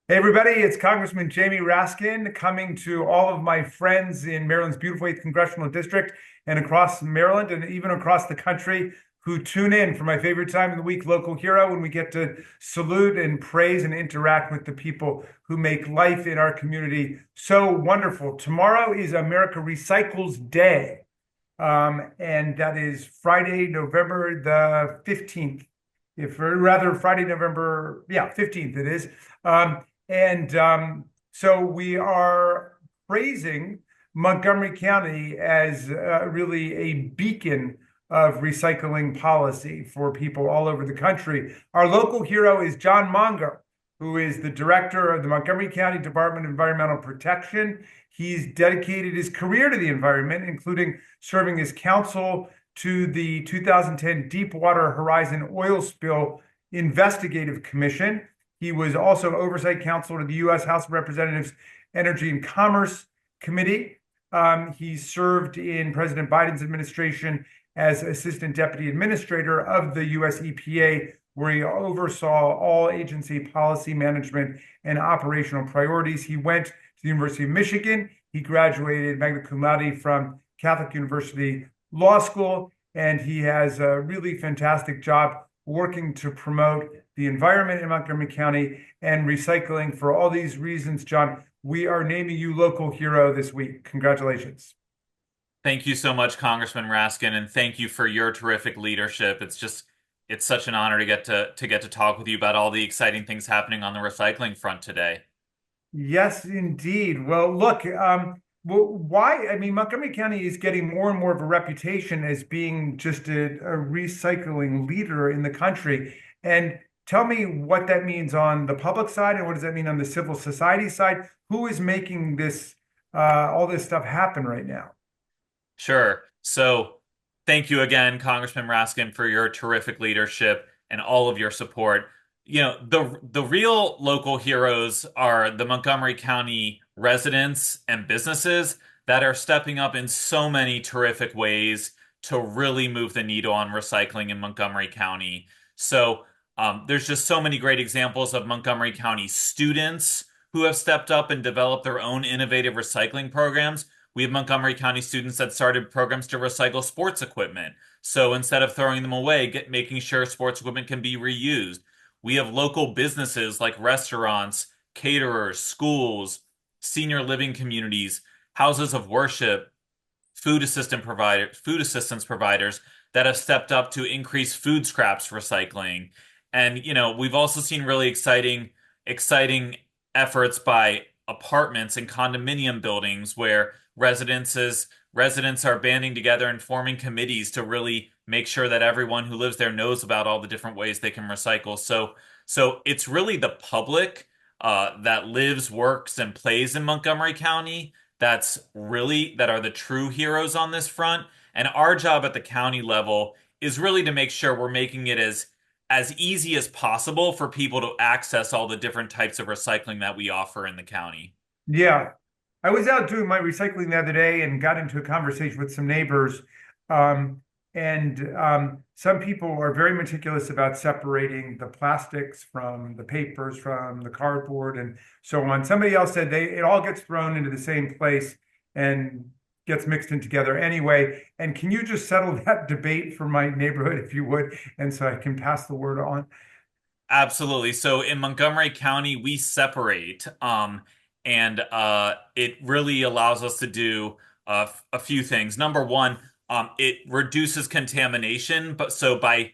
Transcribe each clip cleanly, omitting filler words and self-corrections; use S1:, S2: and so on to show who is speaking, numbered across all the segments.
S1: Hey everybody, it's Congressman Jamie Raskin coming to all of my friends in Maryland's beautiful 8th Congressional District and across Maryland and even across the country who tune in for my favorite time of the week, Local Hero, when we get to salute and praise and interact with the people who make life in our community so wonderful. Tomorrow is America Recycles Day, and that is Friday, November the 15th. If or rather Friday, November, yeah, 15th it is. So we are praising Montgomery County as really a beacon of recycling policy for people all over the country. Our local hero is Jon Monger, who is the director of the Montgomery County Department of Environmental Protection. He's dedicated his career to the environment, including serving as counsel to the 2010 Deepwater Horizon oil spill investigative commission. He was also oversight counsel to the U.S. House of Representatives Energy and Commerce Committee. He served in President Biden's administration as Assistant Deputy Administrator of the U.S. EPA, where he oversaw all agency policy management and operational priorities. He went to the University of Michigan. He graduated magna cum laude from Catholic University Law School, and he has a really fantastic job working to promote the environment in Montgomery County and recycling. For all these reasons, Jon, we are naming you local hero this week. Congratulations.
S2: Thank you so much, Congressman Raskin, and thank you for your terrific leadership. It's such an honor to get to talk with you about all the exciting things happening on the recycling front today.
S1: Yes, indeed. Well, look, why? I mean, Montgomery County is getting more and more of a reputation as being just a recycling leader in the country. And tell me what that means on the public side, and what does that mean on the civil society side? Who is making this all this stuff happen right now?
S2: Sure. So, thank you again, Congressman Raskin, for your terrific leadership and all of your support. The real local heroes are the Montgomery County residents and businesses that are stepping up in so many terrific ways to really move the needle on recycling in Montgomery County. So, there's just so many great examples of Montgomery County students who have stepped up and developed their own innovative recycling programs. We have Montgomery County students that started programs to recycle sports equipment. So instead of throwing them away, making sure sports equipment can be reused. We have local businesses like restaurants, caterers, schools, senior living communities, houses of worship, food assistance providers that have stepped up to increase food scraps recycling. And we've also seen really exciting efforts by apartments and condominium buildings where residents are banding together and forming committees to really make sure that everyone who lives there knows about all the different ways they can recycle. So it's really the public that lives, works, and plays in Montgomery County that are the true heroes on this front. And our job at the county level is really to make sure we're making it as easy as possible for people to access all the different types of recycling that we offer in the county.
S1: Yeah. I was out doing my recycling the other day and got into a conversation with some neighbors. Some people are very meticulous about separating the plastics from the papers, from the cardboard, and so on. Somebody else said it all gets thrown into the same place and gets mixed in together anyway. And can you just settle that debate for my neighborhood, if you would, and so I can pass the word on?
S2: Absolutely. So in Montgomery County, we separate, and it really allows us to do a few things. Number one, it reduces contamination, but so by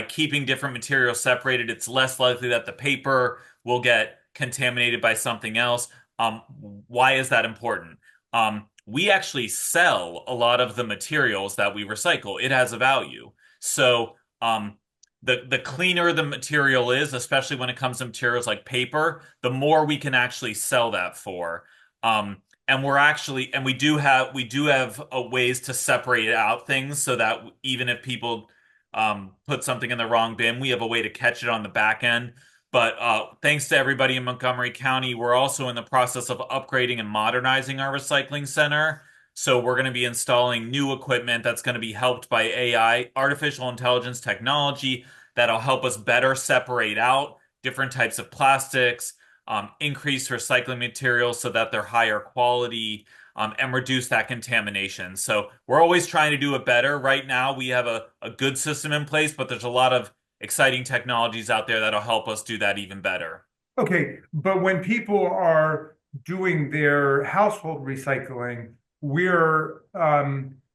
S2: keeping different materials separated, it's less likely that the paper will get contaminated by something else. Why is that important? We actually sell a lot of the materials that we recycle. It has a value. So, the cleaner the material is, especially when it comes to materials like paper, the more we can actually sell that for. And we do have ways to separate out things so that even if people put something in the wrong bin, we have a way to catch it on the back end. But thanks to everybody in Montgomery County, we're also in the process of upgrading and modernizing our recycling center. So we're going to be installing new equipment that's going to be helped by AI, artificial intelligence technology, that'll help us better separate out different types of plastics. increase recycling materials so that they're higher quality, and reduce that contamination. So we're always trying to do it better. Right now, we have a good system in place, but there's a lot of exciting technologies out there that'll help us do that even better.
S1: Okay, but when people are doing their household recycling, we're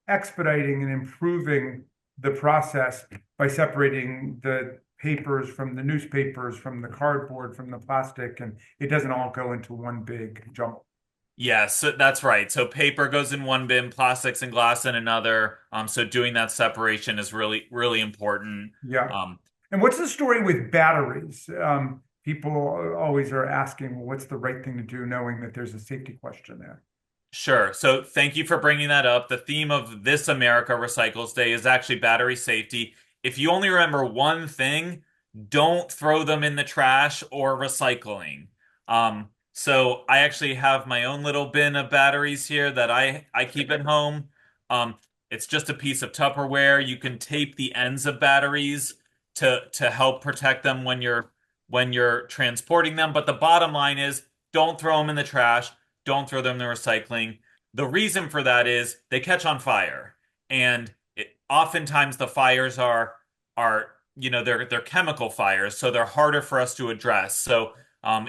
S1: expediting and improving the process by separating the papers from the newspapers, from the cardboard, from the plastic, and it doesn't all go into one big jumble.
S2: Yes, that's right. So paper goes in one bin, plastics and glass in another. So doing that separation is really, really important.
S1: Yeah.
S2: Um,
S1: And what's the story with batteries? People always are asking, well, what's the right thing to do, knowing that there's a safety question there?
S2: Sure. So thank you for bringing that up. The theme of this America Recycles Day is actually battery safety. If you only remember one thing, don't throw them in the trash or recycling. So I actually have my own little bin of batteries here that I keep at home. Um, it's just a piece of Tupperware. You can tape the ends of batteries to help protect them when you're transporting them. But the bottom line is don't throw them in the trash, don't throw them in the recycling. The reason for that is they catch on fire, and oftentimes the fires are they're chemical fires, so they're harder for us to address. So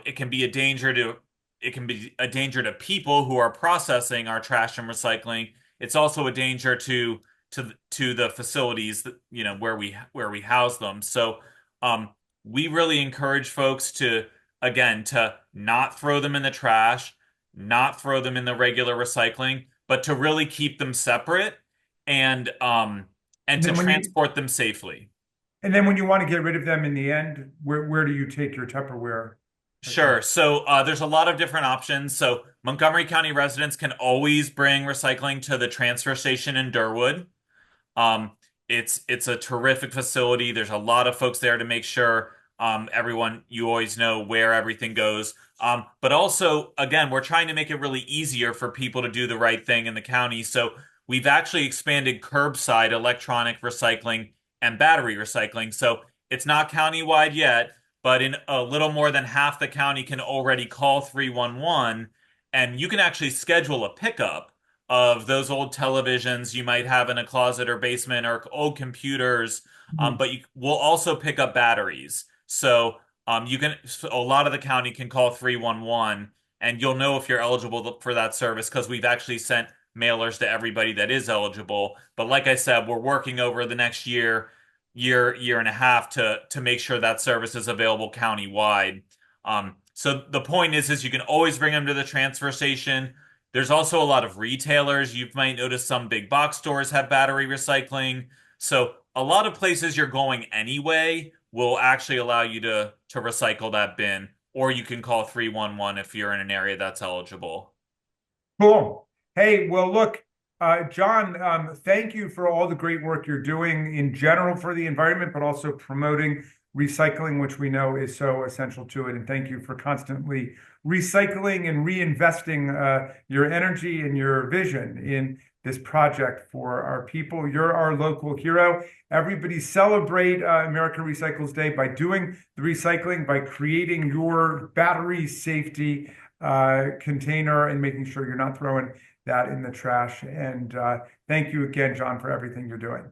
S2: it can be a danger to people who are processing our trash and recycling. It's also a danger to the facilities that where we house them. So um, we really encourage folks to again to not throw them in the trash, not throw them in the regular recycling, but to really keep them separate and um and
S1: And
S2: to
S1: then when you
S2: transport them safely.
S1: and then when you want to get rid of them in the end, where do you take your Tupperware? Okay.
S2: Sure. So there's a lot of different options. So Montgomery County residents can always bring recycling to the transfer station in Durwood. Um, it's a terrific facility. There's a lot of folks there to make sure everyone you always know where everything goes. But also, again, we're trying to make it really easier for people to do the right thing in the county. So we've actually expanded curbside electronic recycling and battery recycling. So it's not countywide yet, but in a little more than half the county can already call 311, and you can actually schedule a pickup of those old televisions you might have in a closet or basement or old computers.
S1: Mhm.
S2: But you will also pick up batteries. So a lot of the county can call 311 and you'll know if you're eligible for that service because we've actually sent mailers to everybody that is eligible. But like I said, we're working over the next year and a half to make sure that service is available countywide. So the point is you can always bring them to the transfer station. There's also a lot of retailers. You might notice some big box stores have battery recycling. So a lot of places you're going anyway will actually allow you to recycle that bin, or you can call 311 if you're in an area that's eligible.
S1: Cool. Hey, well, look, Jon, thank you for all the great work you're doing in general for the environment, but also promoting recycling, which we know is so essential to it. And thank you for constantly recycling and reinvesting your energy and your vision in this project for our people. You're our local hero. Everybody celebrate America Recycles Day by doing the recycling, by creating your battery safety container and making sure you're not throwing that in the trash. And thank you again, Jon, for everything you're doing.